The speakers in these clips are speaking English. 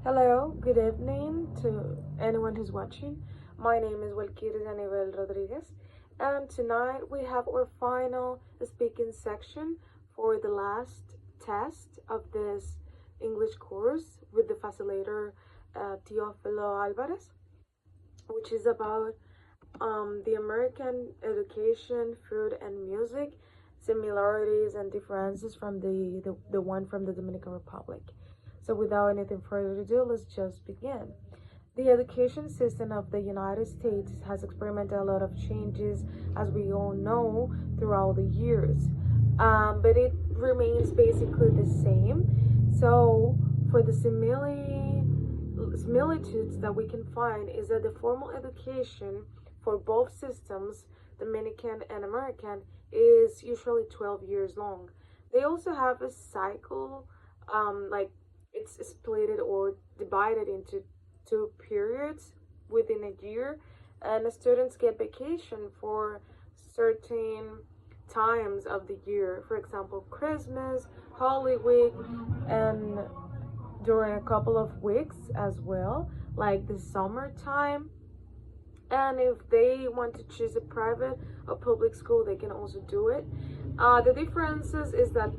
Hello, good evening to anyone who's watching. My name is Walkiris Anibel Rodriguez, and tonight we have our final speaking section for the last test of this English course with the facilitator Teofilo Alvarez, which is about the American education, food, and music similarities and differences from the one from the Dominican Republic. So, without anything further ado, let's just begin. The education system of the United States has experimented a lot of changes, as we all know, throughout the years, but it remains basically the same. So, for the similitudes that we can find is that the formal education for both systems, Dominican and American, is usually 12 years long. They also have a cycle, like it's split or divided into two periods within a year, and the students get vacation for certain times of the year. For example, Christmas, Holy Week, and during a couple of weeks as well, like the summertime. And if they want to choose a private or public school, they can also do it. The differences is that,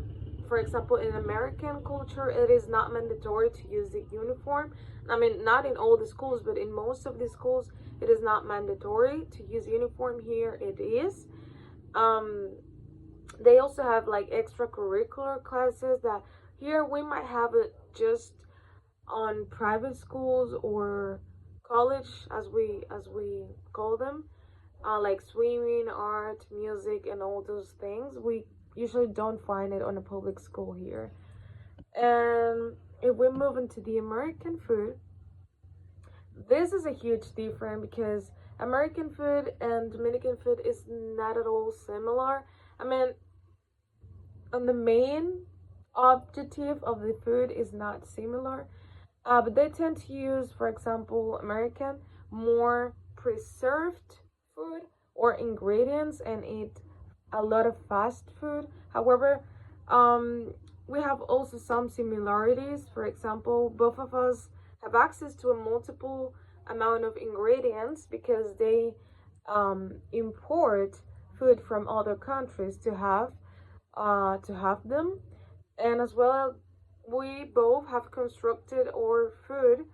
for example, in American culture, it is not mandatory to use the uniform. I mean, not in all the schools, but in most of the schools, it is not mandatory to use uniform. Here it is. Um, they also have like extracurricular classes that here we might have it just on private schools or college, as we call them, like swimming, art, music, and all those things. We usually don't find it on a public school here. And if we move into the American food, this is a huge difference because American food and Dominican food is not at all similar. I mean, on the main objective of the food is not similar, but they tend to use, for example, American more preserved food or ingredients and eat a lot of fast food. However, um, we have also some similarities. For example, both of us have access to a multiple amount of ingredients because they import food from other countries to have them, and as well we both have constructed our food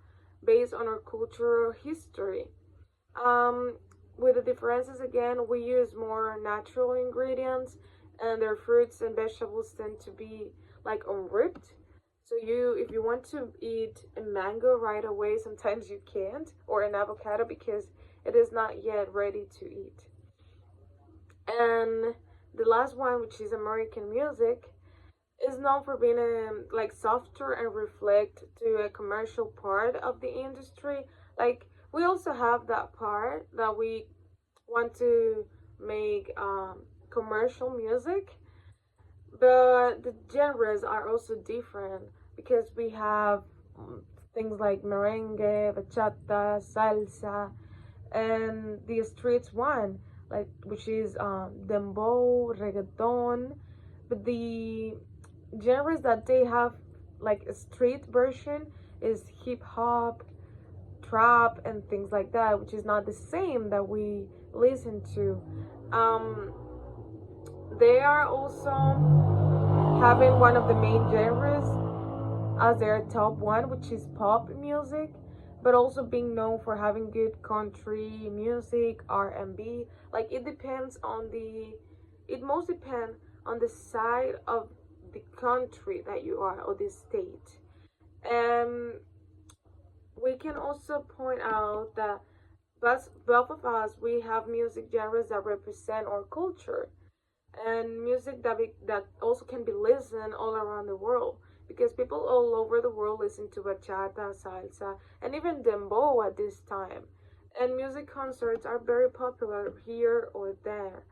based on our cultural history. Um, with the differences again, we use more natural ingredients, and their fruits and vegetables tend to be like unripped. So if you want to eat a mango right away, sometimes you can't, or an avocado because it is not yet ready to eat. And the last one, which is American music, is known for being like softer and reflect to a commercial part of the industry. Like we also have that part that we want to make commercial music, but the genres are also different because we have things like merengue, bachata, salsa, and the streets one, like which is dembow, reggaeton. But the genres that they have like a street version is hip hop, trap, and things like that, which is not the same that we listen to. Um, they are also having one of the main genres as their top one, which is pop music, but also being known for having good country music, R&B. Like it most depends on the side of the country that you are or the state. And we can also point out that both of us we have music genres that represent our culture, and music that also can be listened all around the world because people all over the world listen to bachata, salsa, and even dembow at this time. And music concerts are very popular here or there.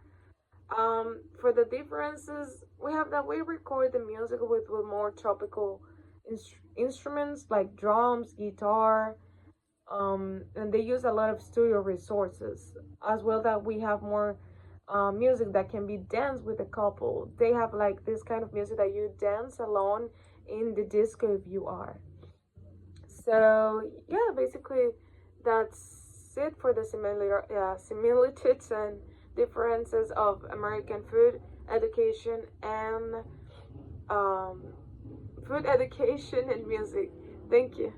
For the differences, we have that we record the music with more tropical instruments like drums, guitar, and they use a lot of studio resources as well. That we have more music that can be danced with a couple. They have like this kind of music that you dance alone in the disco if you are. So yeah, basically that's it for the similitudes and differences of American food education and um, food education and music. Thank you.